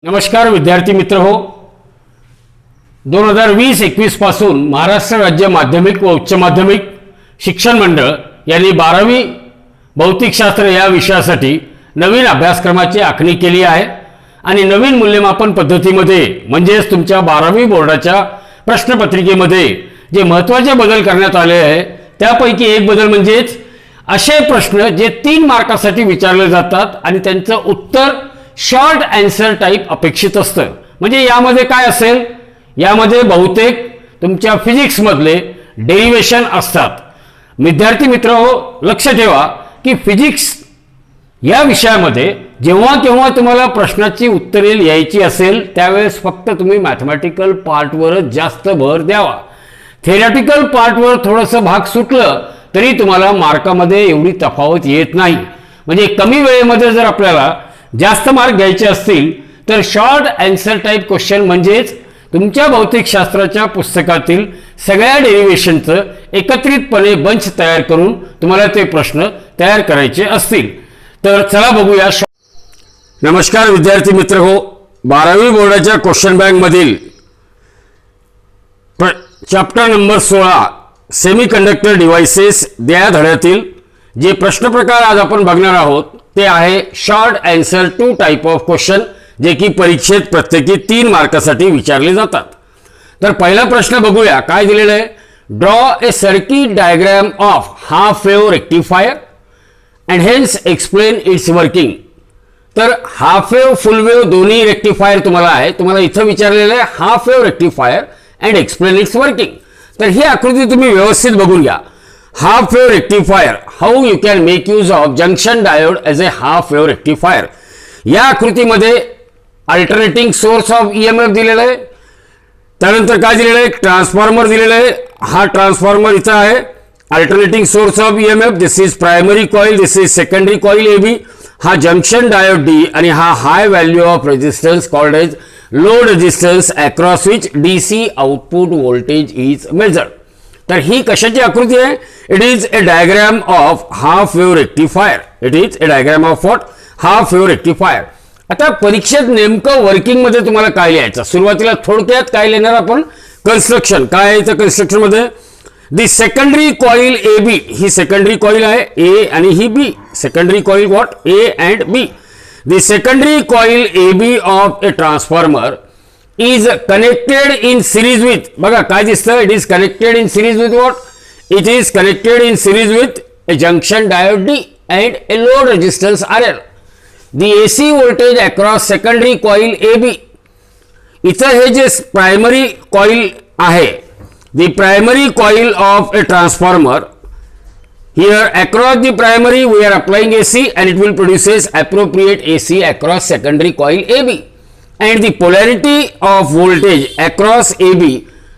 नमस्कार विद्यार्थी मित्र हो. 2020-21 पासून महाराष्ट्र राज्य माध्यमिक व उच्च माध्यमिक शिक्षण मंडळ यांनी 12वी भौतिकशास्त्र या विषयासाठी नवीन अभ्यासक्रमाची आखणी केली आहे आणि नवीन मूल्यमापन पद्धतीमध्ये म्हणजेच तुमच्या 12वी बोर्डाच्या प्रश्नपत्रिकेमध्ये जे महत्त्वाचे बदल करण्यात आले आहे त्यापैकी एक बदल म्हणजेच असे प्रश्न जे 3 मार्कासाठी विचारले जातात आणि त्यांचं उत्तर शॉर्ट आन्सर टाइप अपेक्षित असतं. म्हणजे यामध्ये काय असेल, यामध्ये बहुतेक तुमच्या फिजिक्स मधले डेरिवेशन असतात. विद्यार्थी मित्रहो, लक्ष ठेवा की फिजिक्स या विषयामध्ये जेव्हा केव्हा तुम्हाला प्रश्नाची उत्तरे लिहायची असेल त्यावेळेस फक्त तुम्ही मॅथमॅटिकल पार्टवरच जास्त भर द्यावा. थेरॅटिकल पार्टवर थोडंसं भाग सुटलं तरी तुम्हाला मार्कामध्ये एवढी तफावत येत नाही. म्हणजे कमी वेळेमध्ये जर आपल्याला जास्त मार्क घ्यायचे असतील तर शॉर्ट आन्सर टाइप क्वेश्चन म्हणजेच तुमच्या भौतिकशास्त्राच्या पुस्तकातील सगळ्या डेरिवेशनचं एकत्रितपणे बंच तयार करून तुम्हाला ते प्रश्न तयार करायचे असतील. तर चला बघूया. नमस्कार विद्यार्थी मित्र हो, 12वी बोर्डाच्या क्वेश्चन बँक मधील चॅप्टर नंबर 16 सेमीकंडक्टर डिव्हाइसेस या धड्यातील जे प्रश्न प्रकार आज आपण बघणार आहोत ते आहे short answer 2 type of question, जे की परीक्षेत प्रत्येकी 3 मार्कासाठी विचारले जातात. तर पहिला प्रश्न बघूया काय दिलेला आहे. Draw a circuit diagram of half wave rectifier and hence explain its working. तर हाफ वेव्ह फुल वेव्ह दोन्ही रेक्टिफायर तुम्हाला आहे, तुम्हाला इथं विचारलेलं आहे half wave rectifier and explain its working. तर ही आकृती तुम्ही व्यवस्थित बघून घ्या. Half wave rectifier, how you can make use of junction diode as a half wave rectifier. या आकृतीमध्ये अल्टरनेटिंग सोर्स ऑफ ईएमएफ दिलेला आहे. त्यानंतर काय दिलेलं आहे, ट्रान्सफॉर्मर दिलेला आहे. हा ट्रान्सफॉर्मर इथं आहे. Alternating source of EMF, this is primary coil, this is secondary coil AB. हा जंक्शन डायोड D आणि हा high value of resistance called as load resistance across which DC output voltage is measured. तर ही कशाची आकृती आहे. It is a diagram of half wave rectifier. It is a diagram of what, half wave rectifier. आता परीक्षेत नेमकं working मध्ये तुम्हाला काय लिहायचं. सुरुवातीला थोडक्यात काय लिहिणार आपण, कन्स्ट्रक्शन काय आहे. इथं कन्स्ट्रक्शन मध्ये दी सेकंडरी कॉइल AB, ही सेकंडरी कॉइल आहे A आणि ही B. Secondary coil what, A and B. The secondary coil AB of A transformer is connected in series with, बघा काय दिसतं, it is connected in series with what, it is connected in series with a junction diode D and a load resistance RL. The AC voltage across secondary coil AB. इथं हे जे primary coil आहे, the primary coil of a transformer, here across the primary we are applying AC and it will produces appropriate AC across secondary coil AB. And the polarity of voltage across AB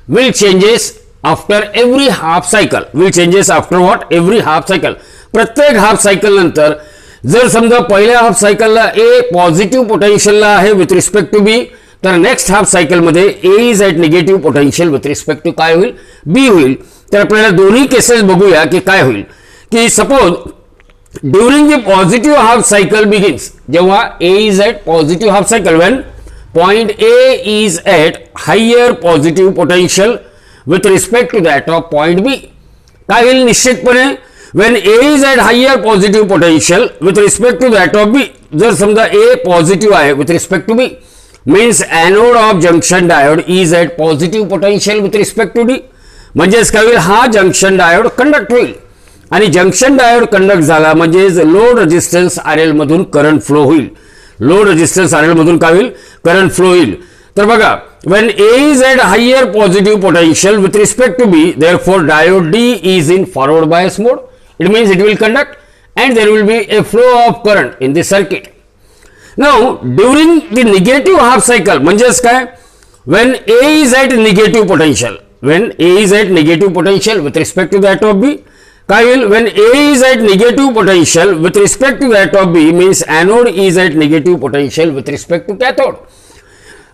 will changes after every half cycle. Will changes after what? Every half cycle. प्रत्येक half cycle नंतर जर समजा पहिल्या half सायकलला A positive पोटेन्शियलला आहे with respect to B, तर next half cycle मध्ये A is at negative potential with respect to काय होईल, B होईल. तर आपल्याला दोन्ही केसेस बघूया की काय होईल. की suppose during the positive half cycle begins, जेव्हा A is at positive half cycle, Wien point A is at higher positive potential with respect to that of point B. काय होईल निश्चितपणे, when A is at higher positive potential with respect to that of B, जर समजा A positive आहे with respect to B, means anode of junction diode is at positive potential with respect to D. म्हणजेच काय होईल, हा junction diode conduct होईल आणि junction diode conduct झाला म्हणजेच लोड रेजिस्टन्स RL मधून करंट फ्लो होईल. लोड रेजिस्टन्स RL मधून काय होईल, करंट फ्लो होईल. तर बघा, when A is at higher positive potential with respect to B, therefore diode D is in forward bias mode. It means it will conduct and there will be a flow of current in the circuit. Now during the negative half cycle, म्हणजेच काय, when A is at negative potential, when A is at negative potential with respect to that of B, काय होईल, when A is at negative potential with respect to that of B, means anode is at negative potential with respect to cathode.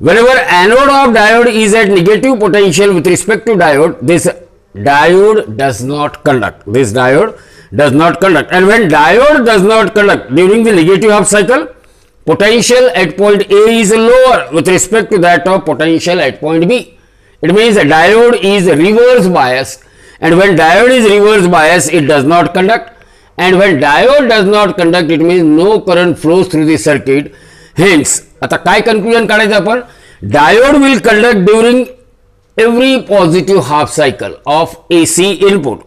Whenever anode of diode is at negative potential with respect to diode, this diode does not conduct. This diode does not conduct. And when diode does not conduct during the negative half cycle, potential at point A is lower with respect to that of potential at point B. It means a diode is reverse biased, and when diode is reverse biased, it does not conduct, and when diode does not conduct, it means no current flows through the circuit. Hence, आता काय conclusion काढायचं आपण? Diode will conduct during every positive half cycle of AC input,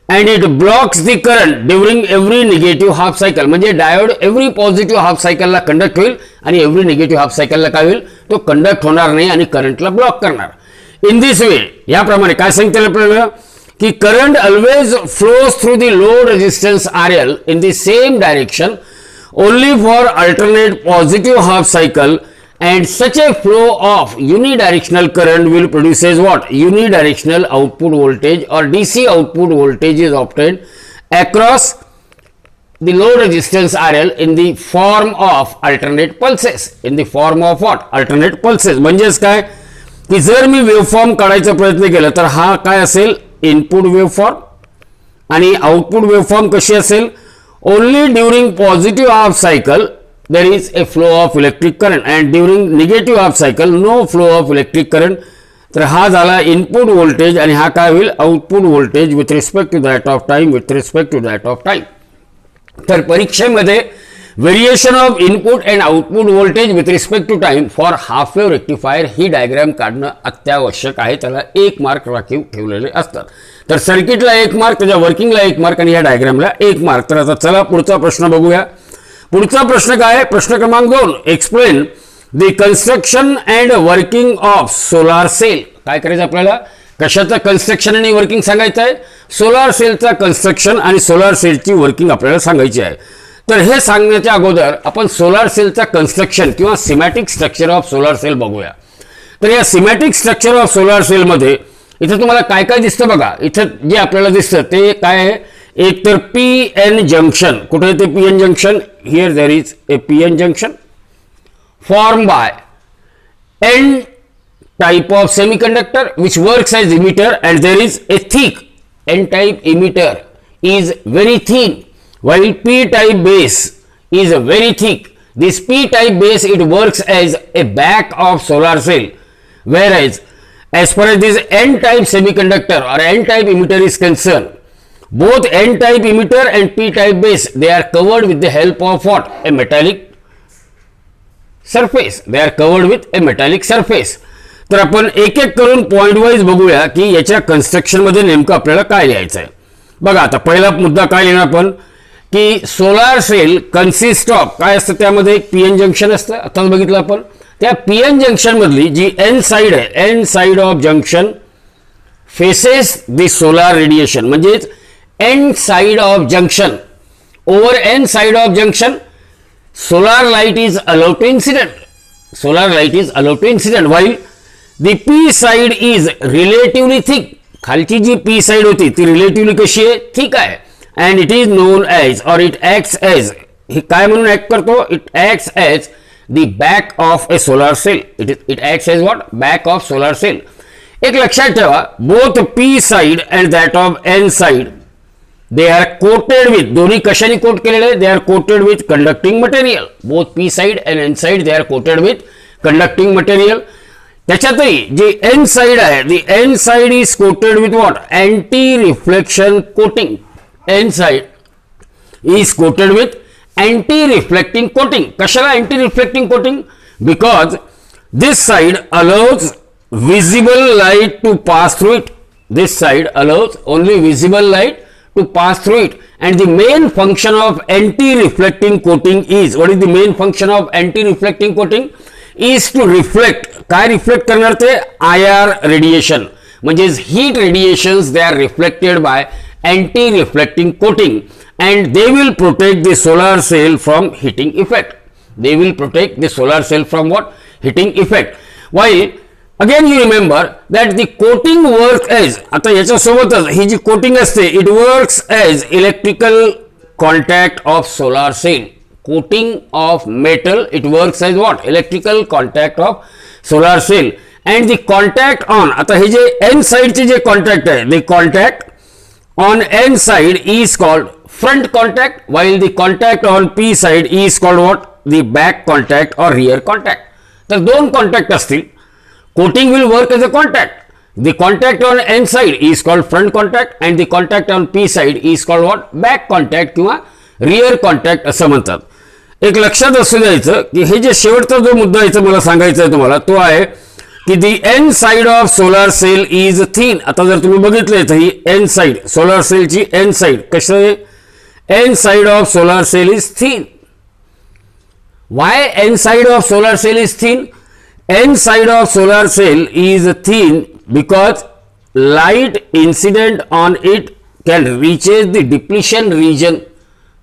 and it blocks the current during every negative half cycle. म्हणजे diode every positive half सायकलला conduct होईल आणि every negative half सायकलला काय होईल, तो कंडक्ट होणार नाही आणि करंटला ब्लॉक करणार. इन दिस वे, याप्रमाणे काय सांगितलं आपल्याला की current always flows through the load resistance RL in the same direction only for alternate positive half cycle, and such a flow of unidirectional current will produces what? Unidirectional output voltage or DC output voltage is obtained across the load resistance RL in the form of alternate pulses. In the form of what? Alternate pulses. म्हणजेच काय की जर मी waveform काढायचा प्रयत्न केला तर हा काय असेल, इनपुट वेवफॉर्म, आणि आउटपुट वेवफॉर्म कशी असेल, only during positive half cycle there is a flow of electric current and during negative half cycle no flow of electric current. तर हा झाला इनपुट व्होल्टेज आणि हा काय होईल, output voltage with respect to that of time, with respect to that of time. तर परीक्षेमध्ये variation of input and output voltage with respect to time for half wave rectifier ही डायग्राम काढणं अत्यावश्यक आहे. त्याला 1 मार्क राखीव ठेवलेले असतात. तर सर्किटला 1 मार्क, त्याच्या वर्किंगला 1 मार्क आणि या डायग्रामला 1 मार्क. तर आता चला पुढचा प्रश्न बघूया. पुढचा प्रश्न काय आहे, प्रश्न क्रमांक 2, explain the construction and working of solar cell. काय करायचं आपल्याला, कशाचं कन्स्ट्रक्शन आणि वर्किंग सांगायचं आहे, सोलार सेलचा कन्स्ट्रक्शन आणि सोलार सेलची वर्किंग आपल्याला सांगायची आहे. तर हे सांगण्याच्या अगोदर आपण सोलार सेलचा कन्स्ट्रक्शन किंवा सिमॅटिक स्ट्रक्चर ऑफ सोलार सेल बघूया. तर या सिमॅटिक स्ट्रक्चर ऑफ सोलार सेलमध्ये इथं तुम्हाला काय काय दिसतं बघा. इथं जे आपल्याला दिसतं ते काय आहे, एक तर PN जंक्शन. कुठे ते PN junction, here there is a PN junction form by N type of semiconductor which works as emitter, and there is a thick N type emitter is very thin while P type base is very thick. This P type base, it works as a back of solar cell, whereas as far as this N type semiconductor or N type emitter is concerned, both N type emitter and P type base, they are covered with the help of what? A metallic surface. They are covered with a metallic surface. तर आपण एक एक करून point wise बघूया की याच्या construction मध्ये नेमकं आपल्याला काय लिहायचं आहे. बघा आता पहिला मुद्दा काय लिहिणार आपण की सोलार सेल कन्सिस्ट ऑफ काय असतं, त्यामध्ये एक PN जंक्शन असतं. आताच बघितलं आपण. त्या PN जंक्शन मधली जी N साइड आहे, N side of junction faces the solar radiation. म्हणजेच N side of junction, over N side of junction, solar light is allowed to incident. Solar light is allowed to incident while the P side is relatively thick. खालची जी P side होती ती relatively कशी आहे, thick आहे, and it is known as or it acts as, हे काय म्हणून act करतो, it acts as the back of a solar cell. It acts as what? Back of solar cell. एक लक्षात ठेवा, both P side and that of N side, they are coated with, दोन्ही कशाने coat केलेले, they are coated with conducting material. Both P side and N side, they are coated with conducting material. त्याच्यातही जे N side आहे, the N side is coated with what? Anti reflection coating. N side is coated with anti reflecting coating. कशाला anti reflecting coating? Because this side allows visible light to pass through it. This side allows only visible light to pass through it, and the main function of anti-reflecting coating is, what is the main function of anti-reflecting coating? Is to reflect, काय reflect करणार ते, IR radiation. म्हणजेच heat radiations, they are reflected by anti-reflecting coating, and they will protect the solar cell from heating effect. They will protect the solar cell from what? Heating effect. While again you remember that the coating works as, आता याच्यासोबतच ही जी coating असते, it works as electrical contact of solar cell. Coating of metal, it works as what? Electrical contact of solar cell. And the contact on, आता हे जे N side चे जे contact आहे, the contact on N side is called front contact, while the contact on P side is called what? the back contact or rear contact. तर दोन contact असतील. Coating will work as a contact. The contact on N side is called front contact and the contact on P side is called what? Back contact किंवा rear contact असं म्हणतात. एक लक्षात असू द्यायचं की हे जे शेवटचा जो मुद्दा इथं मला सांगायचा आहे तुम्हाला तो आहे की the N side of solar cell is thin. आता जर तुम्ही बघितले तर ही एन साइड सोलार सेलची एन साइड कशी आहे? N side of solar cell is thin. Why N side of solar cell is thin? N side of solar cell is thin because light incident on it can reaches the depletion region.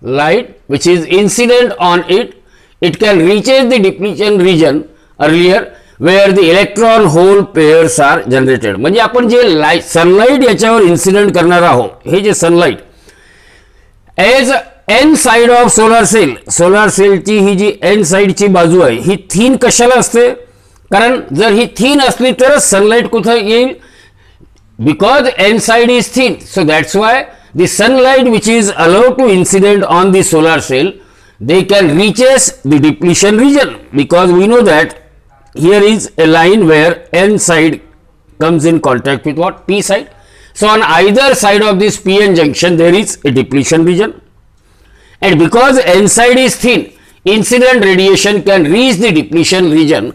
Light which is incident on it, it can reaches the depletion region earlier where the electron hole pairs are generated. म्हणजे आपण जे light sunlight याच्यावर incident करणार आहोत हे जे sunlight as N side of solar cell, solar सेलची ही जी एन साइडची बाजू आहे ही थिन कशाला असते? कारण जर ही थिन असली तरच सनलाइट कुठे येईल? Because N side is thin, so that's why the sunlight which is allowed to incident on the solar cell they can reaches the depletion region because we know that here is a line where N side comes in contact with what? P side. So on either side of this PN junction there is a depletion region, and because N side is thin, incident radiation can reach the depletion region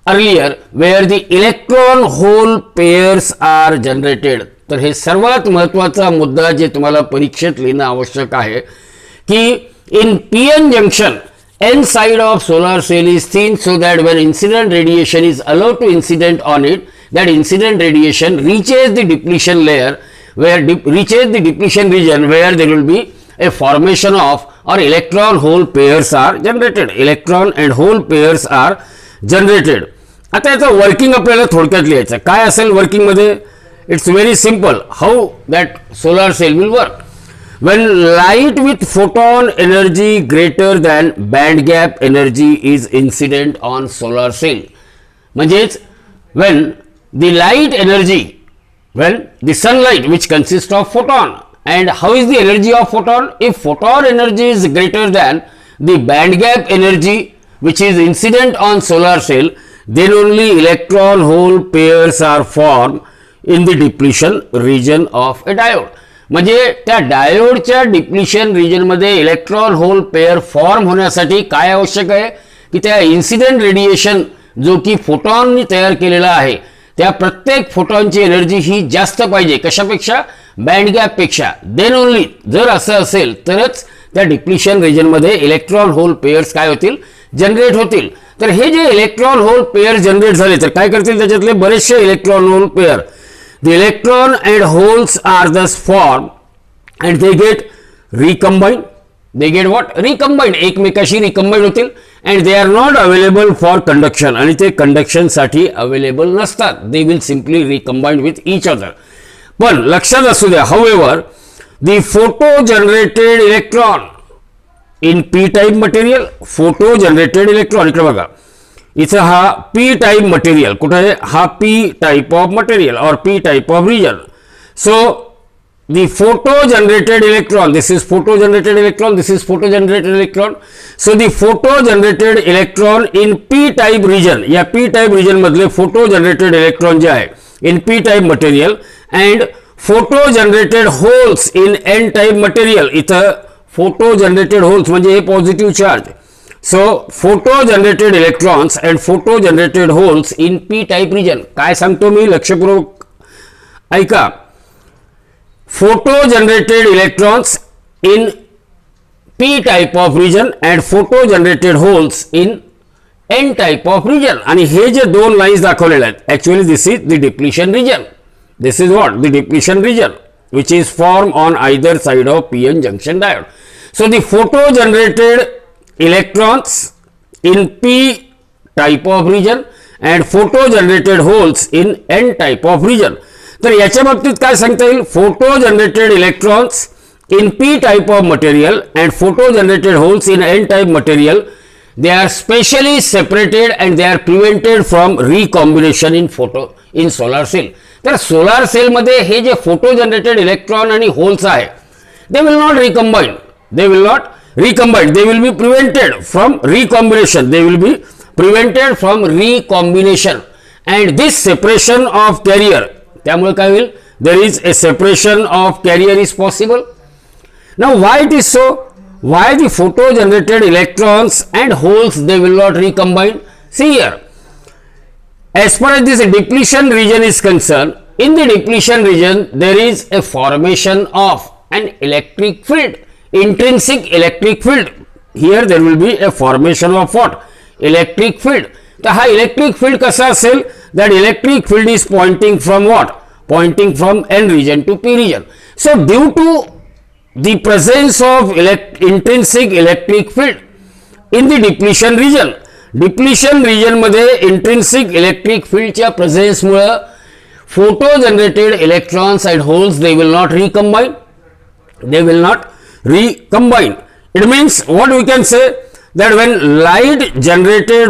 earlier where the electron hole pairs are generated. तर हे सर्वात महत्त्वाचा मुद्दा जे तुम्हाला परीक्षेत लिहिणं आवश्यक आहे की in PN junction N side of solar cell is thin so that when incident radiation is allowed to incident on it, that incident radiation reaches the depletion layer where reaches the depletion region where there will be a formation of or electron hole pairs are generated. Electron and hole pairs are generated. आता याचं working आपल्याला थोडक्यात लिहायचं. काय असेल working मध्ये? It's very simple how that solar cell will work. When light with photon energy greater than band gap energy is incident on solar cell, म्हणजेच when the light energy, when the sunlight which consists of photon, and how is the energy of photon? If photon energy is greater than the band gap energy which is incident on solar cell, then only electron hole pairs are formed in the depletion region of a diode. म्हणजे त्या डायोडच्या depletion रिजनमध्ये electron hole pair form होण्यासाठी काय आवश्यक आहे की त्या इन्सिडेंट रेडिएशन जो की फोटॉननी तयार केलेला आहे त्या प्रत्येक फोटॉनची एनर्जी ही जास्त पाहिजे. कशापेक्षा? बँड गॅपपेक्षा. देन ओनली जर असं असेल तरच त्या डिप्लिशन रिजनमध्ये इलेक्ट्रॉन होल पेअर्स काय होतील? जनरेट होतील. तर हे जे इलेक्ट्रॉन होल पेअर जनरेट झाले तर काय करतील? त्याच्यातले बरेचसे electron hole pair, the electron and holes are thus formed and they get recombined. They get what? Recombined. एकमेकाशी recombined होतील and they are not available for conduction आणि ते conduction साठी available नसतात. They will simply recombine with each other. पण लक्षात असू द्या, however, the photo generated electron in p type material, photo generated electron इकडे बघा, इथं हा पी टाइप मटेरियल कुठे आहे? हा पी टाइप ऑफ मटेरियल और P type of region. So the photo generated electron, this is photo generated electron, this is photo generated electron. So the photo generated electron in P type region, या P type region मधले photo generated electron जे आहे in P type material and photo generated holes in N type material. इथं photo generated holes म्हणजे हे positive charge. So photo generated electrons and photo generated holes in p type region. काय सांगतो मी? लक्षपूर्वक ऐका. Photo generated electrons in p type of region and photo generated holes in n type of region. आणि हे जे दोन lines दाखवलेल्या आहेत actually this is the depletion region. This is what? The depletion region which is formed on either side of PN junction diode. So the photo generated electrons in p type of region and photo generated holes in n type of region. तर याच्या बाबतीत काय सांगता येईल? Photo generated electrons in p type of material and photo generated holes in n type material, they are specially separated and they are prevented from recombination in solar cell. तर solar sale मध्ये हे जे photo generated electron आणि holes आहे they will not recombine. They will not recombined, they will be prevented from recombination, they will be prevented from recombination, and this separation of carrier, त्यामुळे काय होईल, there is a separation of carrier is possible. Now why it is so? Why the photo generated electrons and holes they will not recombine? See here, as far as this depletion region is concerned, in the depletion region there is a formation of an electric field, intrinsic electric field. Here there will be a formation of what? Electric field. तर हा electric field कसा असेल? that electric field is pointing from what? Pointing from N region to P region. So due to the presence of intrinsic electric field in the depletion region मध्ये intrinsic electric field च्या presence मुळे photo generated electrons and holes they will not recombine. It means what we can say, that when light generated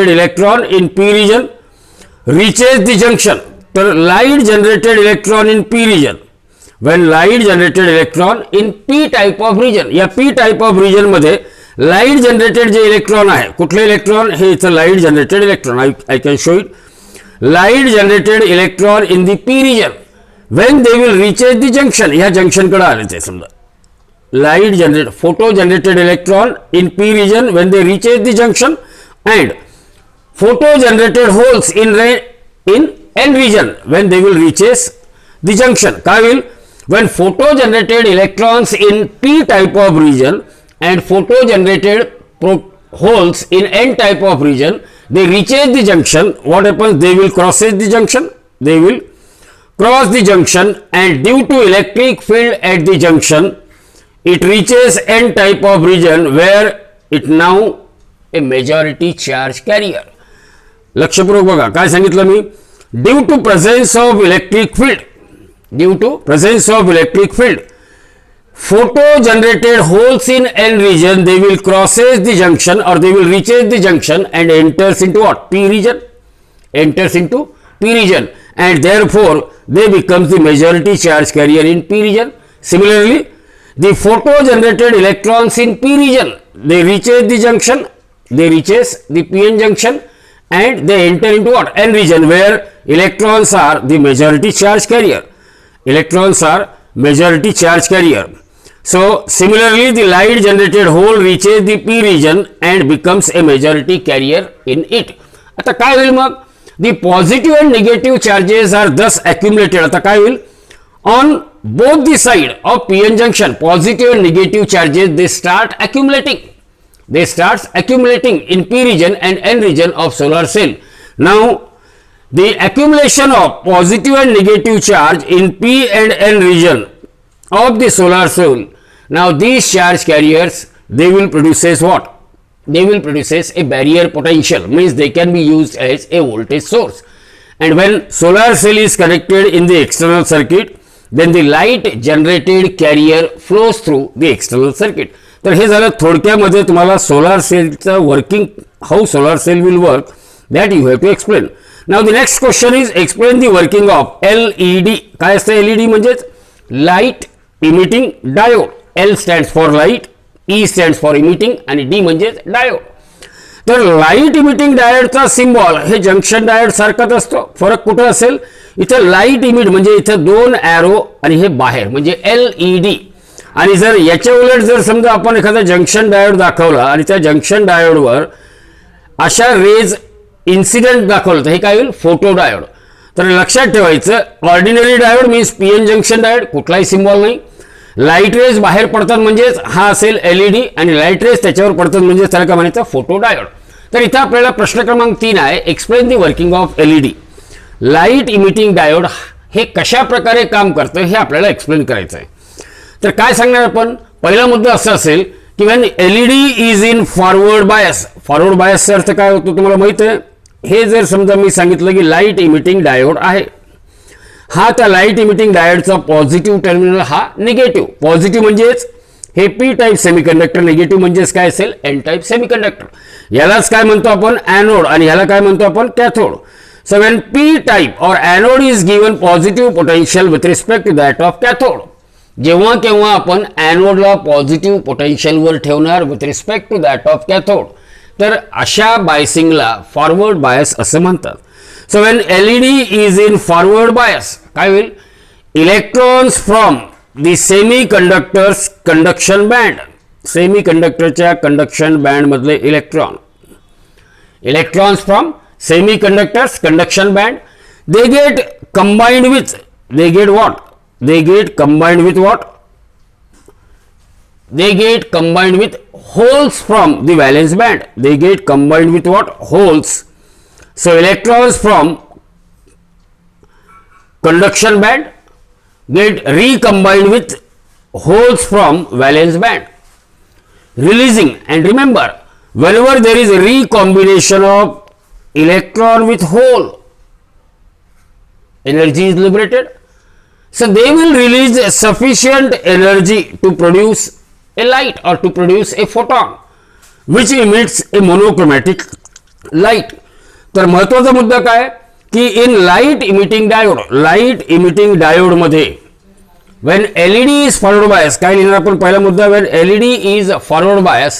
electron in P region reaches the junction, so light generated electron in P region, when light generated electron in P type of region, या P type of region मध्ये light generated जे electron आहे, कुठले electron, हे इथं light generated electron, I can show it, light generated electron in the P region, when they will reach the junction, या junction कडे आले ते समजा, light generated, photo generated electron in P region when they reach the junction, and photo generated holes in N region when they will reach the junction. काय will, when photo generated electrons in P type of region and photo generated holes in N type of region, they reach the junction, what happens? They will cross the junction, and due to electric field at the junction, it reaches N type of region where it now a majority charge carrier. लक्षपूर्वक बघा काय सांगितलं मी, due to presence of electric field, photo generated holes in N region, they will crosses the junction or they will reaches the junction and enters into what? P region, and therefore they becomes the majority charge carrier in P region. Similarly, the photo generated electrons in P region, they reaches the junction, they reaches the PN junction, and they enter into what? N region, where electrons are the majority charge carrier. So similarly, the light generated hole reaches the P region and becomes a majority carrier in it. आता काय होईल मग? The positive and negative charges are thus accumulated. आता काय होईल? On both the side of PN junction, positive and negative charges, they start accumulating in P region and N region of solar cell. Now the accumulation of positive and negative charge in P and N region of the solar cell, now these charge carriers, they will produce what? They will produce a barrier potential, means they can be used as a voltage source. And when solar cell is connected in the external circuit, then the light generated carrier flows through the external circuit. तर हे झालं थोडक्यामध्ये तुम्हाला solar सेलचा working, how solar cell will work, that you have to explain. Now the next question is explain the working of LED. काय असतं LED? म्हणजेच light emitting diode. L stands for light, E stands for emitting आणि D म्हणजेच diode. तर light emitting डायोडचा symbol हे junction diode सारखाच असतो. फरक कुठे असेल? इथे लाईट इमिट म्हणजे इथे दोन एरो आणि हे बाहेर म्हणजे LED. आणि जर याच्या उलट जर समजा आपण एखादा जंक्शन डायोड दाखवला आणि त्या जंक्शन डायोडवर अशा रेज इन्सिडेंट दाखवलं तर हे काय होईल? Photo diode. तर लक्षात ठेवायचं, ordinary diode means PN junction diode, कुठलाही सिम्बॉल नाही. लाईट रेज बाहेर पडतात म्हणजेच हा असेल LED आणि लाईट रेज त्याच्यावर पडतात म्हणजे त्याला काय म्हणायचं? Photo diode. तर इथं आपल्याला प्रश्न क्रमांक 3 आहे, explain the working of LED. Light emitting diode हे कशा प्रकारे काम करतं हे आपल्याला एक्सप्लेन करायचं आहे. तर काय सांगणार आपण? पहिला मुद्दा असा असेल की when LED is in forward bias. Forward बायसचा अर्थ काय होतो तुम्हाला माहित आहे? हे जर समजा मी सांगितलं की लाईट इमिटिंग डायोड आहे, हा त्या लाईट इमिटिंग डायोडचा पॉझिटिव्ह टर्मिनल, हा निगेटिव्ह. पॉझिटिव्ह म्हणजेच हे पी टाइप सेमीकंडक्टर, निगेटिव्ह म्हणजेच काय असेल? N type semiconductor. यालाच काय म्हणतो आपण? एनोड. आणि ह्याला काय म्हणतो आपण? Cathode. So when P type or anode is given positive potential with respect to that of cathode, जेव्हा केव्हा आपण ॲनोडला पॉझिटिव्ह पोटेन्शियलवर ठेवणार with respect to that of cathode, तर अशा बायसिंगला फॉरवर्ड बायस असं म्हणतात. So when LED is in forward bias काय होईल, electrons from the semiconductors conduction band, सेमी कंडक्टरच्या कंडक्शन बँडमधले electrons from semiconductors conduction band, they get combined with what? They get combined with holes from the valence band. They get combined with what? Holes. So electrons from conduction band get recombined with holes from valence band, releasing. And remember, whenever there is a recombination of electron with hole, energy is liberated. So they will release sufficient energy to produce a light or to produce a photon which emits a monochromatic light. तर महत्त्वाचा मुद्दा काय की in light emitting diode मध्ये when LED is forward bias, काय लिहिणार आपण पहिला मुद्दा, when LED is forward bias,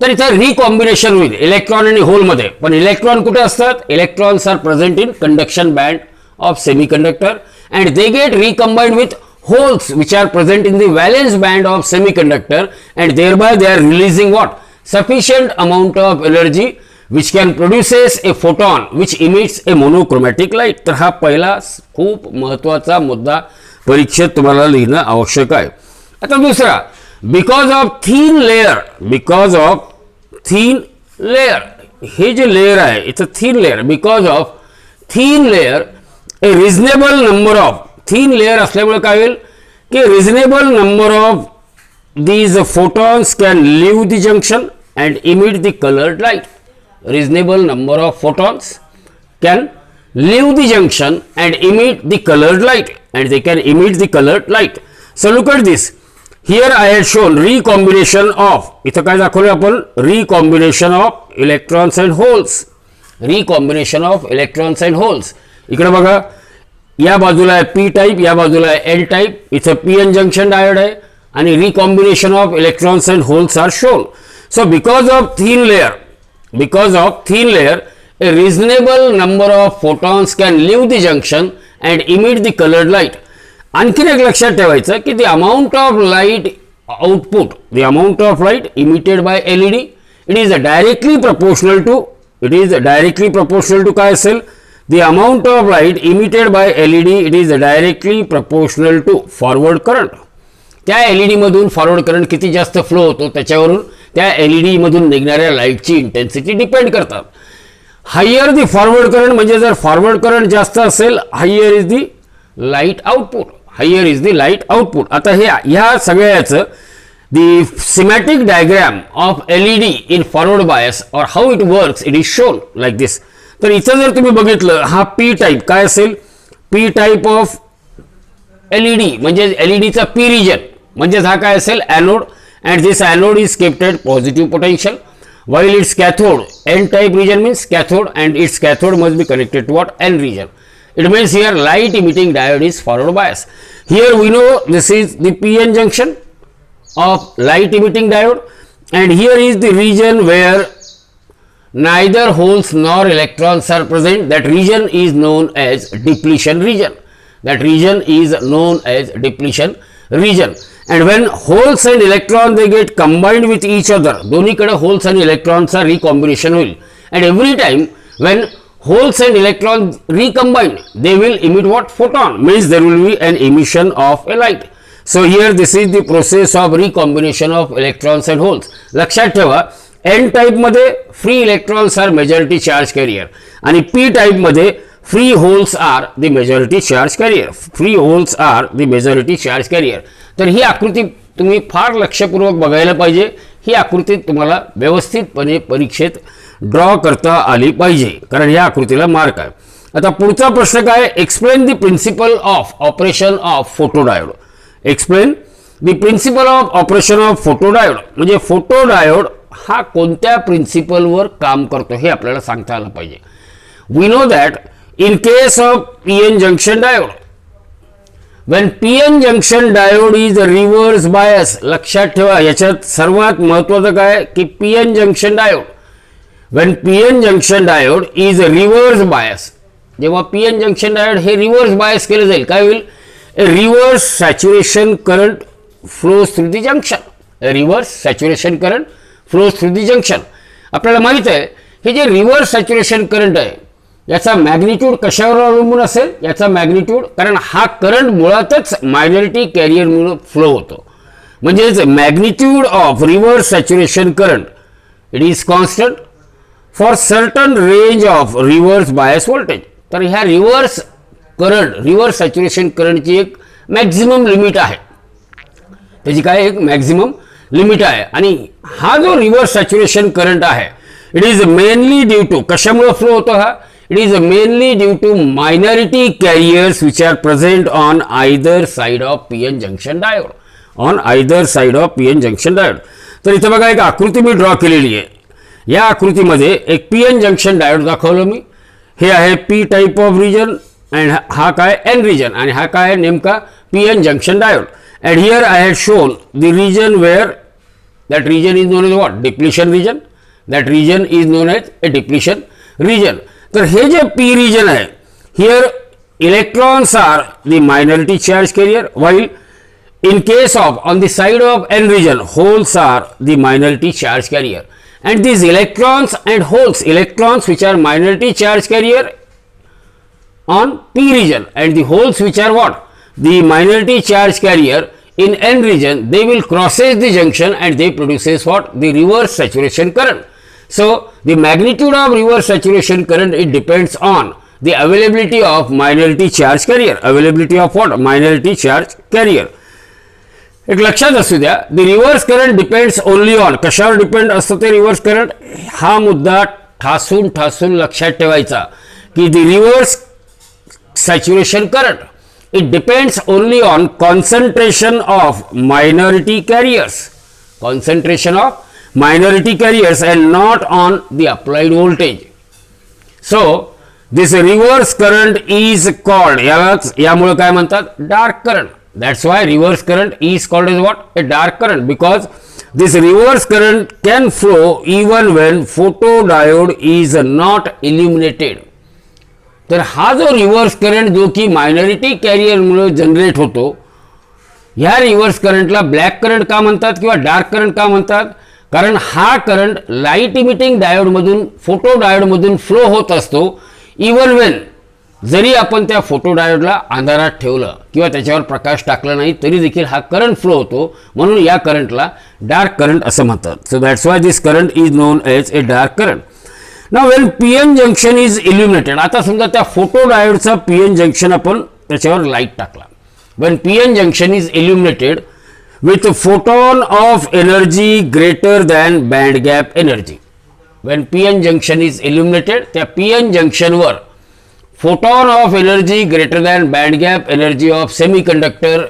तर इथे रिकॉम्बिनेशन होईल इलेक्ट्रॉन आणि होल मध्ये. पण इलेक्ट्रॉन कुठे असतात, electrons are present in conduction band of semiconductor and they get recombined with holes which are present in the valence band of semiconductor, and thereby they are releasing what? Sufficient amount of energy which can produces a photon which emits a monochromatic light. तर हा पहिला खूप महत्त्वाचा मुद्दा परीक्षेत तुम्हाला लिहिणं आवश्यक आहे. आता दुसरा, बिकॉज ऑफ थिन लेअर, हे जे लेअर आहे इथं thin layer, because of thin layer a reasonable number of, thin layer असल्यामुळे काय होईल की reasonable number of these photons can leave the junction and emit the colored light. Reasonable number of photons can leave the junction and emit the colored light, and they can emit the colored light. So look at this. Here I had shown recombination of, इथं काय दाखवलं आपण, recombination of electrons and holes. Recombination of electrons and holes. इकडे बघा, या बाजूला आहे P type, या बाजूला आहे एल टाईप, इथं पी एन जंक्शन डायोड आहे आणि recombination of electrons and holes are shown. So because of thin layer a reasonable number of photons can leave the junction and emit the colored light. आणखीन एक लक्षात ठेवायचं की the amount of light output, the amount of light emitted by LED, it is directly proportional to काय असेल, the amount of light emitted by LED, it is directly proportional to forward current. त्या LED मधून forward current किती जास्त flow होतो त्याच्यावरून त्या LED मधून निघणाऱ्या लाईटची इंटेन्सिटी डिपेंड करतात. हायर दी फॉरवर्ड करंट, म्हणजे जर फॉरवर्ड करंट जास्त असेल, higher is the light output. आता ह्या सगळ्याचं the schematic diagram of LED in forward bias और how it works, it is shown like this. तर इथं जर तुम्ही बघितलं, हा पी टाईप काय असेल, पी टाईप ऑफ LED म्हणजे एलईडीचा पी रिजन, म्हणजे हा काय असेल anode, and this anode is kept at positive potential, while its cathode, n type region means cathode, and its cathode must be connected to what, n region. It means here light emitting diode is forward bias. Here we know this is the PN junction of light emitting diode, and here is the region where neither holes nor electrons are present. That region is known as depletion region. And when holes and electrons they get combined with each other, दोन्हीकडे holes and electrons चा recombination होईल, and every time when holes and electrons recombine, they will emit what, photon, means there will be an emission of a light. So here this is the process of recombination of electrons and holes. लक्षात ठेवा, n type मध्ये free electrons are majority charge carrier आणि p type मध्ये free holes are the majority charge carrier. तर ही आकृती तुम्ही फार लक्षपूर्वक बघायला पाहिजे. ही आकृती तुम्हाला व्यवस्थितपणे परीक्षेत ड्रॉ करता आली पाहिजे, कारण या आकृतीला मार्क आहे. आता पुढचा प्रश्न काय, explain the principle of operation of photodiode. Explain the principle of operation of photodiode, म्हणजे फोटोडायोड हा कोणत्या प्रिन्सिपलवर काम करतो हे आपल्याला सांगता आलं पाहिजे. We know that in case of PN junction diode, when P N junction diode is reverse bias, लक्षात ठेवा याच्यात सर्वात महत्वाचं काय की P N junction diode, when P N junction diode is reverse bias, जेव्हा पी एन जंक्शन डायोड हे reverse bias केलं जाईल काय होईल, reverse saturation current flows through the junction, reverse saturation current flows through the junction. आपल्याला माहित आहे हे जे रिव्हर्स सॅच्युरेशन करंट आहे याचा मॅग्निट्यूड कशावर अवलंबून असेल, याचा मॅग्निट्यूड, कारण हा करंट मुळातच मायनॉरिटी कॅरियरमुळे फ्लो होतो, म्हणजेच magnitude of reverse saturation current it is constant for certain range of reverse bias voltage. तर ह्या रिव्हर्स करंट, रिव्हर्स सॅच्युरेशन करंटची एक मॅक्झिमम लिमिट आहे, त्याची काय एक मॅक्झिमम लिमिट आहे. आणि हा जो रिव्हर्स सॅच्युरेशन करंट आहे it is mainly due to, कशामुळे फ्लो होतो हा, it is mainly due to minority carriers which are present on either side of P N junction diode, on either side of P N junction diode. तर इथं बघा एक आकृती मी draw केलेली आहे, या आकृतीमध्ये एक पी एन जंक्शन डायोड दाखवलं मी, हे आहे P type of region and हा काय एन रिजन, आणि हा काय नेमका P N junction diode. And here I had shown the region where that region is known as what, depletion region, that region is known as a depletion region. तर हे जे P region आहे, here electrons are the minority charge carrier, while in case of on the side of N region holes are the minority charge carrier, and these electrons and holes, electrons which are minority charge carrier on P region and the holes which are what, the minority charge carrier in N region, they will crosses the junction and they produces what, the reverse saturation current. So the magnitude of reverse saturation current it depends on the availability of minority charge carrier, availability of what, minority charge carrier. एक लक्षात असू द्या, the reverse current depends only on, कशावर depend असतं ते reverse current, हा मुद्दा ठासून ठासून लक्षात ठेवायचा की the reverse saturation current it depends only on concentration of minority carriers, concentration of minority carriers and not on the applied voltage. So this reverse current is called, यामुळे काय म्हणतात, dark current. That's why reverse current is called as what, a dark current, because this reverse current can flow even when photodiode is not illuminated. तर हा जो reverse current जो की minority कॅरियरमुळे generate होतो, ह्या रिव्हर्स करंटला ब्लॅक करंट का म्हणतात किंवा डार्क करंट का म्हणतात, कारण हा करंट लाईट इमिटिंग डायोडमधून फोटो डायोडमधून फ्लो होत असतो, इवन वेन, जरी आपण त्या फोटो डायोडला अंधारात ठेवलं किंवा त्याच्यावर प्रकाश टाकला नाही तरी देखील हा करंट फ्लो होतो, म्हणून या करंटला डार्क करंट असं म्हणतात. So that's why this current is non as a dark current. Now when PN junction is illuminated, आता समजा त्या फोटो डायोडचा PN जंक्शन आपण त्याच्यावर लाईट टाकला, when PN junction is illuminated with photon of energy greater than band gap energy, when PN junction is illuminated, त्या PN junction वर photon of energy greater than band gap energy of semiconductor,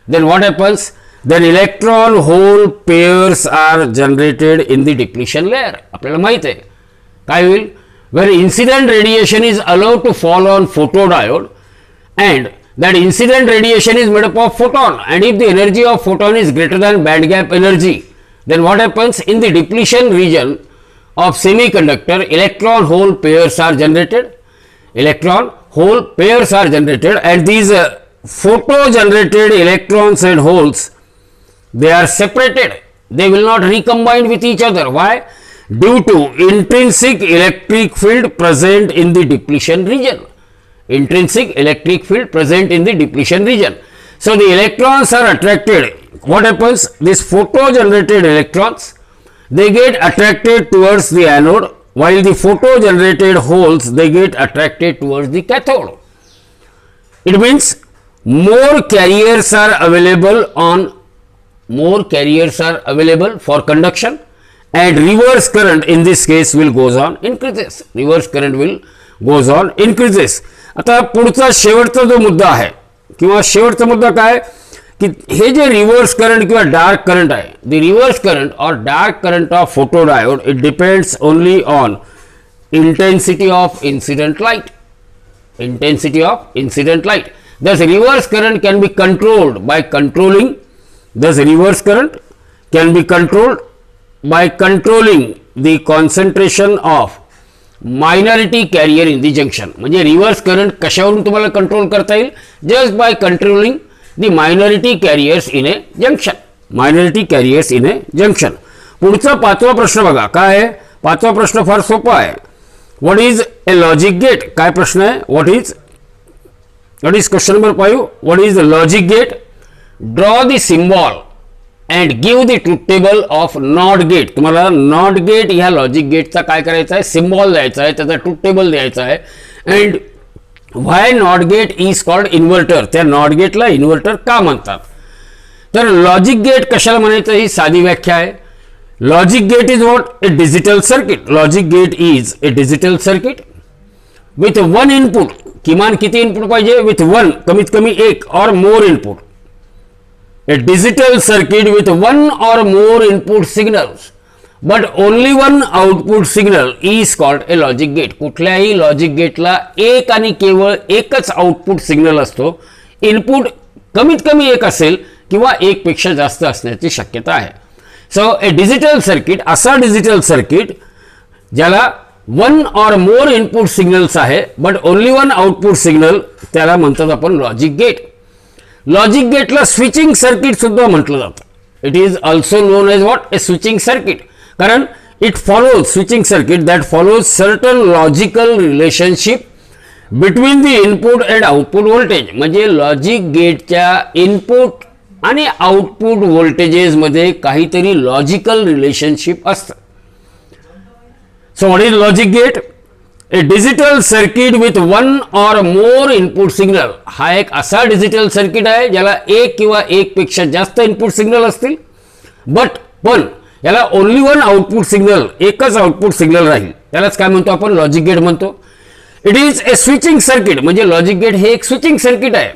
then what happens, then electron hole pairs are generated in the depletion layer. आपल्याला माहित आहे काय होईल, when incident radiation is allowed to fall on photodiode and that incident radiation is made up of photon, and if the energy of photon is greater than band gap energy, then what happens, in the depletion region of semiconductor electron hole pairs are generated, electron hole pairs are generated, and these photo generated electrons and holes, they are separated, they will not recombine with each other. Why? Due to intrinsic electric field present in the depletion region, intrinsic electric field present in the depletion region. So the electrons are attracted. What happens, these photo generated electrons, they get attracted towards the anode, while the photo generated holes, they get attracted towards the cathode. It means more carriers are available for conduction, and reverse current in this case will goes on increases, reverse current will goes on increases. आता पुढचा शेवटचा जो मुद्दा आहे किंवा शेवटचा मुद्दा काय की हे जे रिव्हर्स करंट किंवा डार्क करंट आहे, द रिव्हर्स करंट और dark current of photodiode it depends only on intensity of incident light, intensity of incident light. Thus reverse current can be controlled by controlling. Thus reverse current can be controlled by controlling the concentration of minority carrier in the junction. म्हणजे reverse current कशावरून तुम्हाला control करता येईल? Just by controlling the minority carriers in A junction. Minority carriers in A junction. पुढचा पाचवा प्रश्न बघा काय आहे. पाचवा प्रश्न फार सोपा आहे. What is a logic gate? काय प्रश्न आहे? What is question number 5. What is the logic gate? Draw the symbol and give the truth table of not gate. तुम्हाला नॉट गेट ह्या लॉजिक गेटचा काय करायचा आहे? सिम्बॉल द्यायचा आहे, त्याचा ट्रूथ टेबल द्यायचा आहे. And why not gate is called inverter? त्या नॉट गेटला इन्व्हर्टर का म्हणतात? तर लॉजिक गेट कशाला म्हणायचं ही साधी व्याख्या आहे. Logic gate is what? A digital circuit. Logic gate is a digital circuit with one input. किमान किती इनपुट पाहिजे? विथ वन, कमीत कमी एक और more input. A digital circuit with one or more input signals but only one output signal is called a logic gate. कुठल्याही logic गेटला एक आणि केवळ एकच आउटपुट सिग्नल असतो. इनपुट कमीत कमी एक असेल किंवा एक पेक्षा जास्त असण्याची शक्यता आहे. सो ए डिजिटल सर्किट, असा डिजिटल सर्किट ज्याला one or more input signals आहे but only one output signal, त्याला म्हणतात आपण लॉजिक गेट. लॉजिक गेटला स्विचिंग सर्किट सुद्धा म्हटलं जातं. It is also known as what? A switching circuit. कारण it follows, switching circuit that follows certain logical relationship between the input and output voltage. म्हणजे logic गेटच्या इनपुट आणि output व्होल्टेजेसमध्ये काहीतरी लॉजिकल रिलेशनशिप असतं. So what is logic gate? A digital circuit with one or more input signal. हा एक असा digital circuit आहे ज्याला एक किंवा एक पेक्षा जास्त इनपुट सिग्नल असतील पण याला ओनली वन आउटपुट सिग्नल, एकच आउटपुट सिग्नल राहील. त्यालाच काय म्हणतो आपण? लॉजिक गेट म्हणतो. It is A switching circuit. म्हणजे लॉजिक गेट हे एक स्विचिंग सर्किट आहे.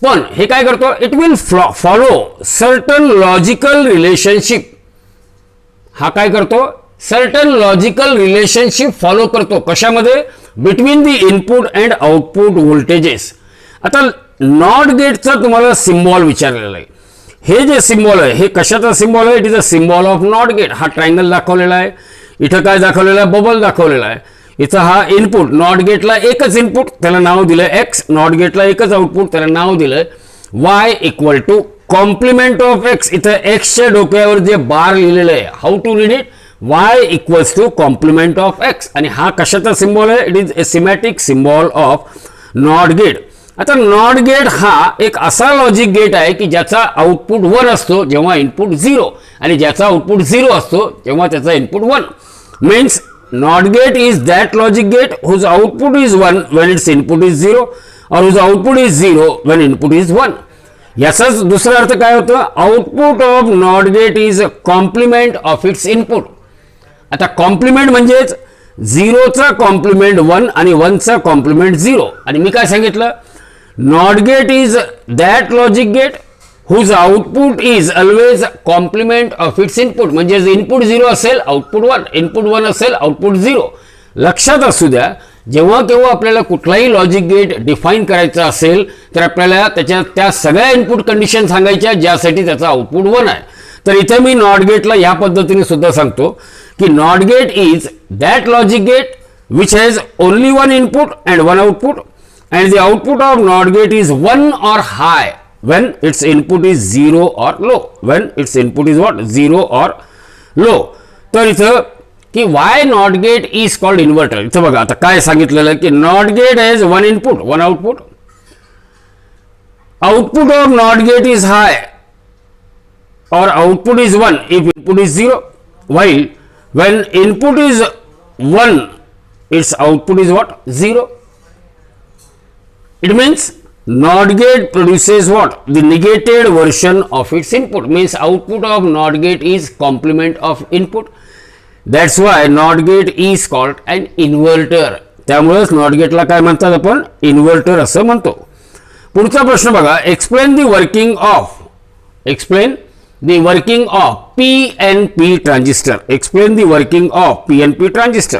पण हे काय करतो? It will follow certain logical relationship. हा काय करतो? सर्टन लॉजिकल रिलेशनशिप फॉलो करतो. कशामध्ये? Between the input and output voltages. आता नॉट गेटचा तुम्हाला सिम्बॉल विचारलेला आहे. हे जे सिम्बॉल आहे हे कशाचा सिम्बॉल आहे? It is a symbol of not gate. हा ट्रायंगल दाखवलेला आहे. इथं काय दाखवलेलं आहे? बबल दाखवलेला आहे. इथं हा इनपुट, नॉट गेटला एकच इनपुट, त्याला नाव दिलं एक्स. नॉट गेटला एकच आउटपुट, त्याला नाव दिलं Y equal to complement of X. इथं एक्सच्या डोक्यावर जे बार लिहिलेलं आहे, how to read it? y equals to complement of x. आणि हा कशाचा सिम्बॉल आहे? It is a schematic symbol of not gate. आता नॉट गेट हा एक असा लॉजिक गेट आहे की ज्याचा आउटपुट 1 असतो जेव्हा इनपुट 0, आणि ज्याचा आउटपुट 0 असतो तेव्हा त्याचा input 1. Means not gate is that logic gate whose output is 1 when its input is 0 or whose output is 0 when input is 1. याचाच दुसरा अर्थ काय होतं? Output of not gate is complement of its input. आता complement म्हणजेच 0चा complement 1 आणि 1चा complement 0. आणि मी काय सांगितलं? Not gate is that logic gate whose output is always complement of its input. म्हणजे इनपुट 0 असेल आउटपुट 1, इनपुट 1 असेल आउटपुट 0. लक्षात असू द्या, जेव्हा केव्हा आपल्याला कुठलाही लॉजिक गेट डिफाईन करायचा असेल तर आपल्याला त्याच्या त्या सगळ्या इनपुट कंडिशन सांगायच्या ज्यासाठी त्याचा आउटपुट 1 आहे. तर इथे मी नॉट गेटला या पद्धतीने सुद्धा सांगतो की not gate is that logic gate which has only one input and one output and the output of not gate is 1 or high when its input is 0 or low. when its input is what? 0 or low. तर इथं की why not gate is called inverter. इथं बघा आता काय सांगितलेलं की not gate has one input one output. Output of not gate is hi or output is 1 if input is 0, while when input is 1 its output is what? 0. It means NOT gate produces what? The negated version of its input. Means output of NOT gate is complement of input. That's why NOT gate is called an inverter. त्यामुळेच NOT गेटला काय म्हणतात आपण? Inverter असं म्हणतो. पुढचा प्रश्न बघा. Explain the working of PNP transistor. Explain the working of PNP transistor.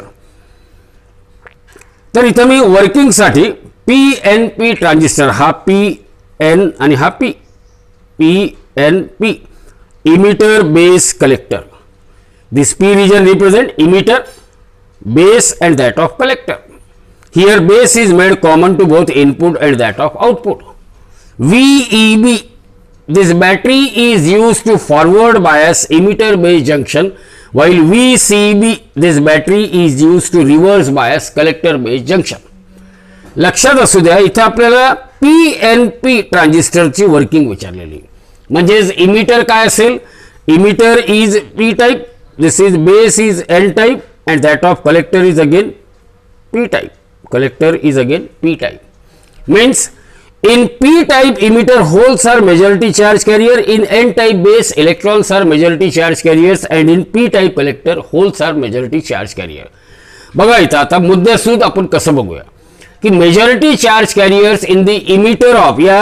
तर इथं मी वर्किंग साठी PNP ट्रान्झिस्टर, हा PN आणि हा P, PNP emitter base collector. This P region represent emitter, base and that of collector. Here base is made common to both input and that of output. VEB, this battery is used to forward bias emitter base junction, while VCB, this battery is used to reverse bias collector base junction. लक्षात असू द्या, इथे आपल्याला PNP ट्रान्झिस्टरची working विचारलेली. म्हणजेच emitter काय असेल, emitter is P type, this is base is N type and that of collector is again P type. Collector is again P type. Means in P type emitter holes are majority charge carrier, in N type base electrons are majority charge carriers and in P type collector holes are majority charge carrier. बघा इथं आता मुद्देसूद आपण कसं बघूया की majority charge carriers in the emitter of या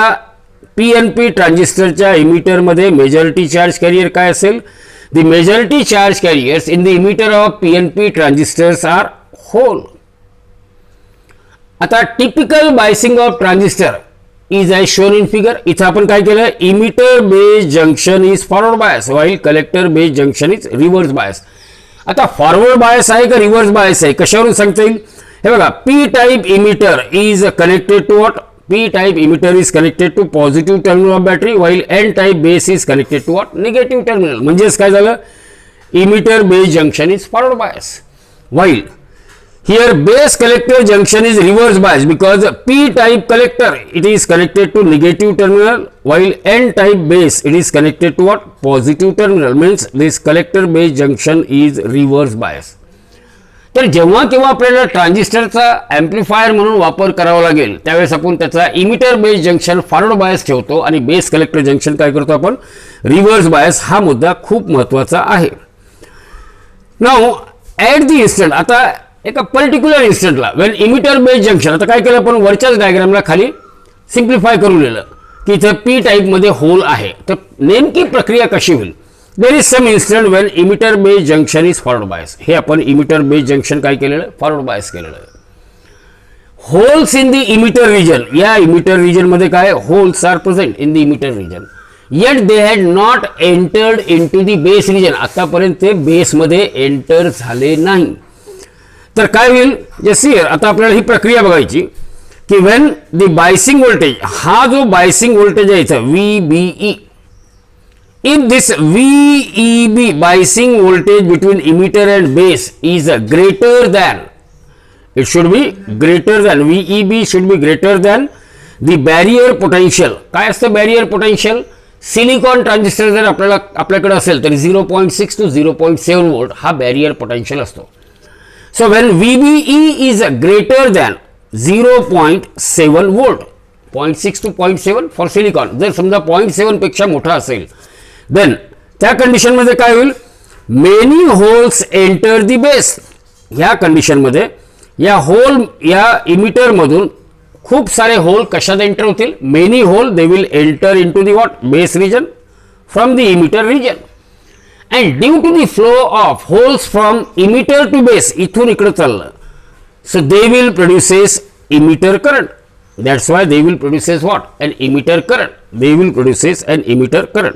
PNP ट्रान्झिस्टरच्या emitter मध्ये मेजॉरिटी चार्ज कॅरियर काय असेल. The majority charge carriers in the emitter of PNP transistors are hole. आता typical biasing of transistor is as shown in figure. इथं आपण काय केलं, emitter base junction is forward bias while collector base junction is reverse bias. आता forward bias आहे का reverse bias आहे कशावरून सांगता येईल. हे बघा, P type emitter is connected to what? P type emitter is connected to positive terminal of battery while N type base is connected to what? Negative terminal. म्हणजेच काय झालं, emitter base junction is forward bias while here base collector junction is reverse bias because P type collector it is connected to negative terminal while N type base it is connected to what? Positive terminal. Means this collector base junction is reverse bias. तर जेव्हा केव्हा आपल्याला ट्रान्झिस्टरचा amplifier म्हणून वापर करावा लागेल त्यावेळेस आपण त्याचा emitter base junction forward bias ठेवतो आणि बेस कलेक्टर जंक्शन काय करतो आपण, रिव्हर्स बायस. हा मुद्दा खूप महत्त्वाचा आहे. नाउ ॲट द इन्स्टंट, आता एका पर्टिक्युलर इन्स्टंटला वेन इमिटर बेस जंक्शन, आता काय केलं आपण वरच्याच डायग्रामला खाली सिम्प्लिफाय करून लिहिलं की इथे P टाईपमध्ये होल आहे. तर नेमकी प्रक्रिया कशी होईल. There is some instant when emitter base junction is forward bias. हे आपण emitter base junction काय केलेलं, forward bias केलेलं आहे. Holes in the emitter region, या emitter region मध्ये काय holes are present in the emitter region. Yet they had not entered into the base region. आतापर्यंत ते बेस मध्ये एंटर झाले नाही. तर काय होईल, जस्ट हिअर आता आपल्याला ही प्रक्रिया बघायची की when the biasing voltage, हा जो biasing voltage आहे इथं VBE, if this VEB biasing voltage between emitter and base is greater than, it should be greater than, VEB should be greater than the barrier potential. काय असतं barrier potential? Silicon transistor जर आपल्याकडे असेल तर 0.6 to 0.7 volt हा barrier potential असतो. So when VBE is greater than 0.7 volt, 0.6 to 0.7 for silicon, जर समजा 0.7 पेक्षा मोठा असेल देन त्या कंडिशन मध्ये काय होईल, many holes enter the base. ह्या कंडिशन मध्ये या होल या इमिटर मधून खूप सारे होल कशात एंटर होतील, many hole they will enter into the what, base region from the emitter region. And due to the flow of holes from emitter to base, इथून इकडे चाललं, so they will produces emitter current. That's why they will produces what, an emitter current. They will produces an emitter current.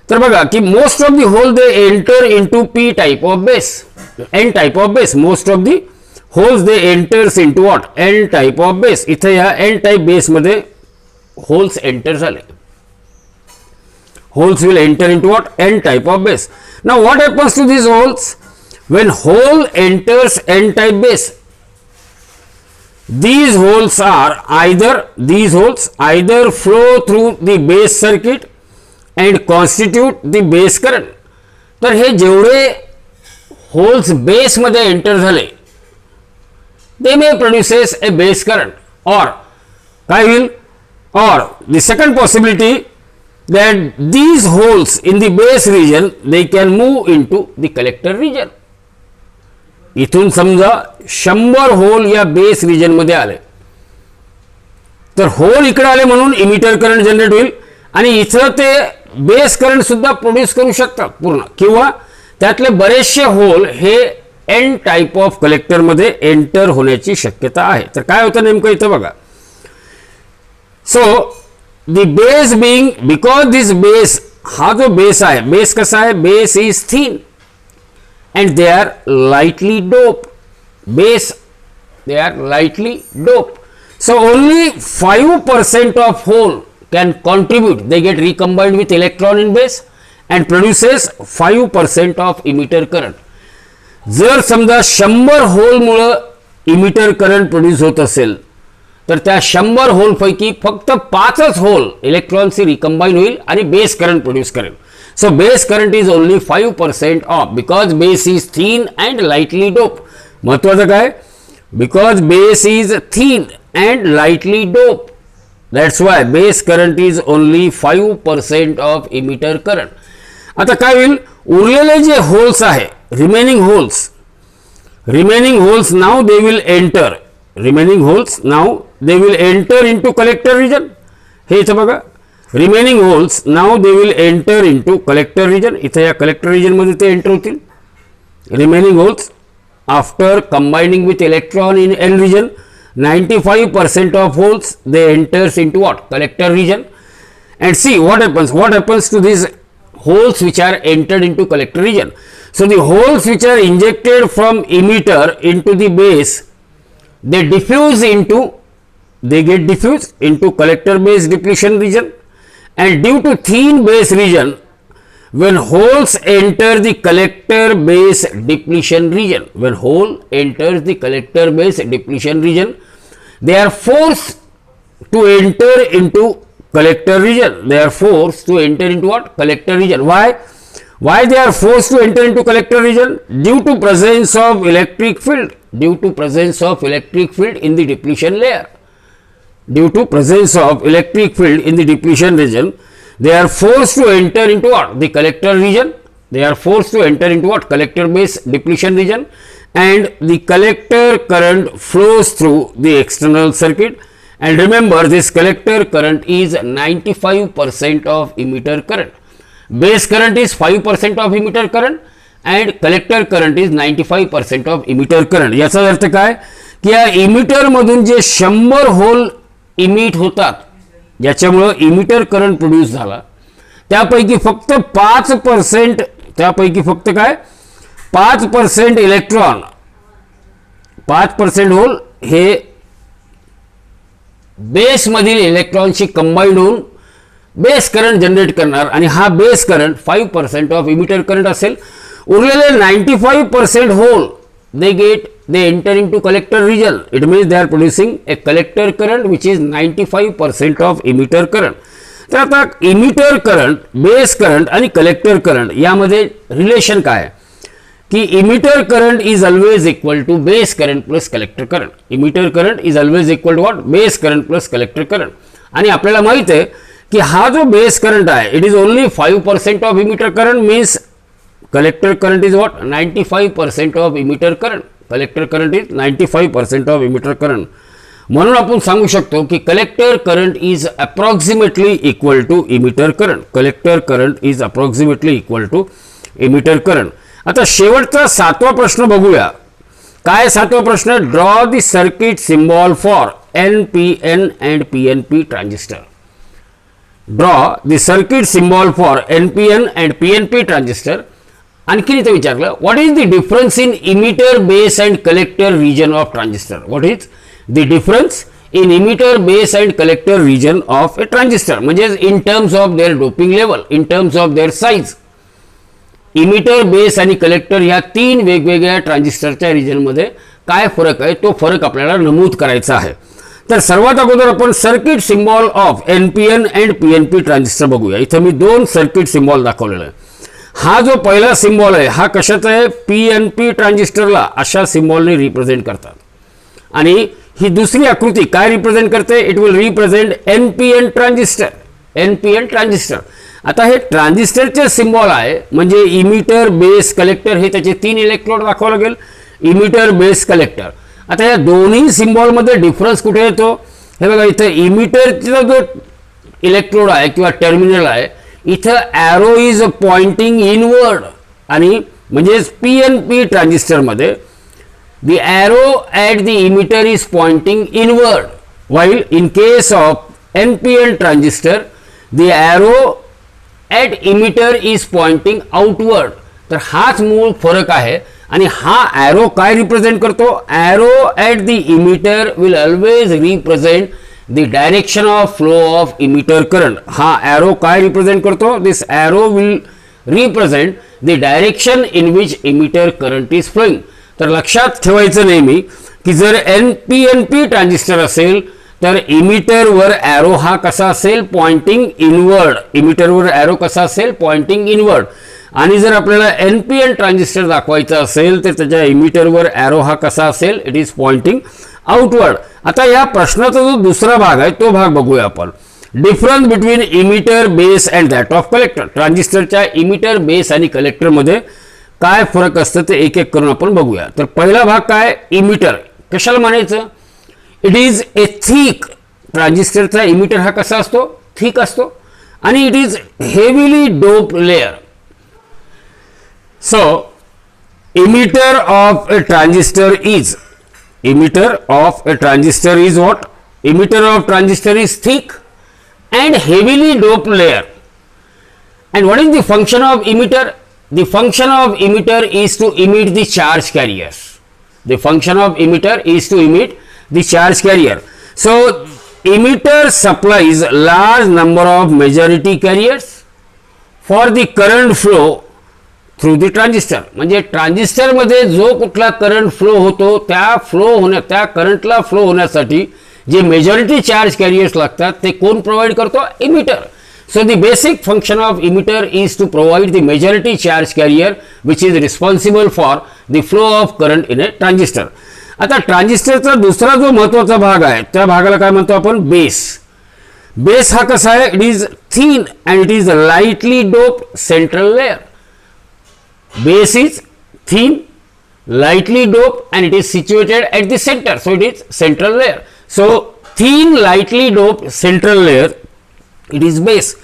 तर बघा की most of the hole they enter into P type of base, N type of base. Most of the holes they enters into what, N type of base. इथे या N type base मध्ये holes enter झाले. Holes will enter into what, N type of base. Now what happens to this holes when hole enters N type base. These holes either flow through the base circuit and constitute the base current. तर हे जेवढे holes base मध्ये enter झाले they may produces a base current, or काय होईल, or the second possibility that these holes in the base region they can move into the collector region. इथून समजा 100 hole या बेस रिजन मध्ये आले तर होल इकडे आले म्हणून इमिटर करंट जनरेट होईल आणि इथं ते बेस करंट सुद्धा प्रोड्यूस करू शकतात पूर्ण, किंवा त्यातले बरेचसे होल हे N टाइप ऑफ कलेक्टर मध्ये एंटर होण्याची शक्यता आहे. तर काय होतं नेमकं इथं बघा, so the base being, because this base, हा जो बेस आहे, बेस कसा आहे, base is thin and they are lightly doped. Base, they are lightly doped. So only 5% of whole can contribute. They get recombined with electron in base and produces 5% of emitter current. जर समजा 100 hole मुळे emitter current produce होत असेल तर त्या 100 hole पैकी फक्त 5च hole इलेक्ट्रॉनशी रिकंबाईन होईल आणि बेस करंट प्रोड्यूस करेल. So base current is only 5% off because base is thin and lightly doped. महत्वाचं काय, because base is thin and lightly doped, that's why base current is only 5% of emitter current. आता काय होईल, उरलेले जे holes आहे, remaining holes now they will enter, into collector region. हे इथं बघा, remaining holes now they will enter into collector region. इथे या collector region मध्ये ते enter होतील. remaining holes after combining with electron in N region, 95% of holes they enters into what, collector region. And see what happens to these holes which are entered into collector region. So the holes which are injected from emitter into the base, they get diffused into collector base depletion region. And due to thin base region, when holes enter the collector base depletion region, they are forced to enter into collector region. What? Collector region. Why they are forced to enter into collector region? Due to presence of electric field. In the depletion layer. Due to presence of electric field in the depletion region, they are forced to enter into what? The collector region. Collector base depletion region, and the collector current flows through the external circuit. And remember, this collector current is 95% of emitter current. Base current is 5% of emitter current and collector current is 95% of emitter current. याचा अर्थ काय की या emitter मधून जे 100 hole emit होतात, ज्याच्यामुळे emitter current produce झाला, त्यापैकी फक्त 5%, त्यापैकी फक्त काय 5% इलेक्ट्रॉन, 5% होल हे बेस मधील इलेक्ट्रॉनशी कंबाईंड होऊन बेस करंट जनरेट करणार आणि हा base current 5% of emitter current असेल. उरलेले 95% hole they enter into collector region. It means they are producing a collector current which is 95% of emitter current. तर आता इमिटर करंट, बेस करंट आणि collector current यामध्ये relation काय आहे की emitter current is always equal to base current plus collector current. Emitter current is always equal to what, base current plus collector current. आणि आपल्याला माहित आहे की हा जो बेस करंट आहे, it is only 5% of emitter current, means collector current is what, 95% of emitter current. Collector current is 95% of emitter current. म्हणून आपण सांगू शकतो की collector current is approximately equal to emitter current. Collector current is approximately equal to emitter current. आता शेवटचा 7वा प्रश्न बघूया. काय 7वा प्रश्न, draw the circuit symbol for NPN and PNP transistor. Draw the circuit symbol for NPN and PNP transistor. आणखी इथे विचारलं, what is the difference in emitter base and collector region of transistor. What is the difference in emitter base and collector region of a transistor. म्हणजे in terms of their doping level, in terms of their size. Emitter base आणि collector ह्या 3 वेगवेगळ्या ट्रान्झिस्टरच्या रिजनमध्ये काय फरक आहे तो फरक आपल्याला नमूद करायचा आहे. तर सर्वात अगोदर आपण circuit symbol of NPN and PNP transistor बघूया. इथे मी 2 सर्किट सिम्बॉल दाखवलेला आहे. हा जो पहिला सिम्बॉल आहे हा कशाचा आहे, PNP ट्रान्झिस्टरला अशा सिम्बॉलने रिप्रेझेंट करतात. आणि ही दुसरी आकृती काय रिप्रेझेंट करते, it will represent NPN transistor. NPN transistor. आता हे ट्रान्झिस्टरचे सिम्बॉल आहे, म्हणजे इमिटर बेस कलेक्टर, हे त्याचे 3 इलेक्ट्रोड दाखवावं लागेल. Emitter base collector. आता या दोन्ही सिम्बॉलमध्ये डिफरन्स कुठे येतो, हे बघा इथे इमिटरचा जो इलेक्ट्रोड आहे किंवा टर्मिनल आहे, इथं ॲरो इज पॉइंटिंग इनवर्ड. आणि म्हणजे PNP ट्रान्झिस्टरमध्ये the arrow at the emitter is pointing inward, while in case of NPN transistor, the arrow at emitter is pointing outward. तर हाच मूळ फरक आहे आणि हा arrow काय रिप्रेझेंट करतो? Arrow at the emitter will always represent the direction of flow of emitter current. हा arrow काय रिप्रेझेंट करतो? This arrow will represent the direction in which emitter current is flowing. तर लक्षात ठेवायचं नेहमी की जर NPNP ट्रान्झिस्टर असेल तर इमिटरवर ॲरो हा कसा असेल? Pointing inward. इमिटरवर ॲरो कसा असेल? Pointing inward. आणि जर आपल्याला NPN ट्रान्झिस्टर दाखवायचं असेल तर त्याच्या इमिटरवर ॲरो हा कसा असेल? It is pointing outward. आता या प्रश्नाचा जो दुसरा भाग आहे तो भाग बघूया आपण. Difference between emitter base and that of collector. ट्रान्झिस्टरच्या इमिटर बेस आणि कलेक्टरमध्ये काय फरक असतं ते एक एक करून आपण बघूया. तर पहिला भाग काय? इमिटर कशाला म्हणायचं? It is A thick. ट्रान्झिस्टरचा इमिटर हा कसा असतो? थिक असतो आणि it is heavily dope layer. So emitter of a transistor is what? Emitter of transistor is thick and heavily doped layer. And what is the function of emitter? The function of emitter is to emit the charge carriers. The function of emitter is to emit the charge carrier. So emitter supplies large number of majority carriers for the current flow through the transistor. म्हणजे transistor मध्ये जो कुठला current flow होतो त्या करंटला flow होण्यासाठी जे majority charge carriers लागतात ते कोण प्रोव्हाइड करतो? Emitter. So the basic function of emitter is to provide the majority charge carrier which is responsible for the flow of current in a transistor. आता ट्रान्झिस्टरचा दुसरा जो महत्त्वाचा भाग आहे त्या भागाला काय म्हणतो आपण? बेस. बेस हा कसा आहे? It is thin and it is lightly doped central layer. Base is thin, lightly doped and it is situated at the center, so it is central layer. So thin lightly doped central layer, it is base.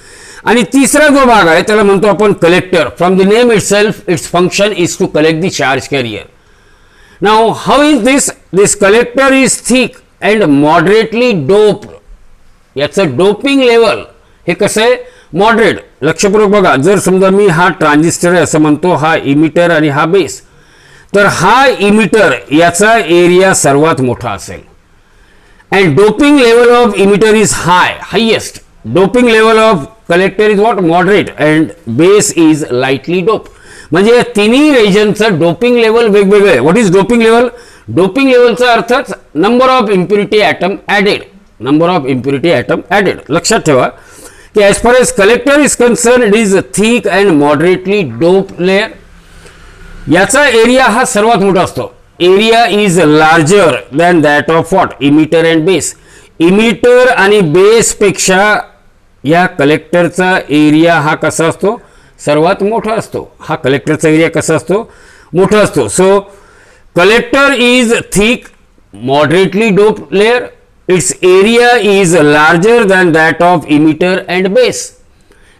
आणि तिसरा जो भाग आहे त्याला म्हणतो आपण collector. From the name itself its function is to collect the charge carrier. Now how is this? This collector is thick and moderately doped. याचं doping level हे कसं आहे? मॉडरेट. लक्षपूर्वक बघा. जर समजा मी हा ट्रान्झिस्टर आहे असं म्हणतो, हा इमिटर आणि हा बेस, तर हा इमिटर याचा एरिया सर्वात मोठा असेल and doping level of emitter is highest. Doping level of collector is what? Moderate and base is lightly dope. म्हणजे या तिन्ही रिजनचं डोपिंग लेवल वेगवेगळे आहे. What is doping level? Doping लेवलचा अर्थच number of impurity atom added. Number of impurity atom added. लक्षात ठेवा की as far as collector is concern it is thick and moderately dope layer. याचा एरिया हा सर्वात मोठा असतो. Area is larger than that of what? Emitter and base. Emitter आणि base पेक्षा या कलेक्टरचा एरिया हा कसा असतो? सर्वात मोठा असतो. हा कलेक्टरचा एरिया कसा असतो? मोठा असतो. So collector is thick moderately dope layer. It's area is larger than that of emitter and base.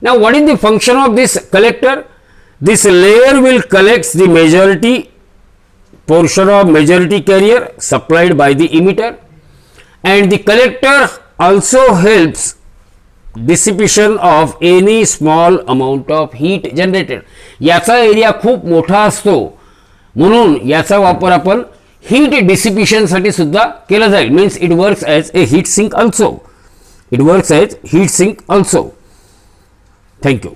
Now what is the function of this collector? This layer will collect the majority portion of majority carrier supplied by the emitter, and the collector also helps dissipation of any small amount of heat generated. याचा area खूप मोठा असतो म्हणून याचा वापर आपण heat डिसिपिशन साठी सुद्धा केला जाईल. Means it works as a heat sink also. Thank you.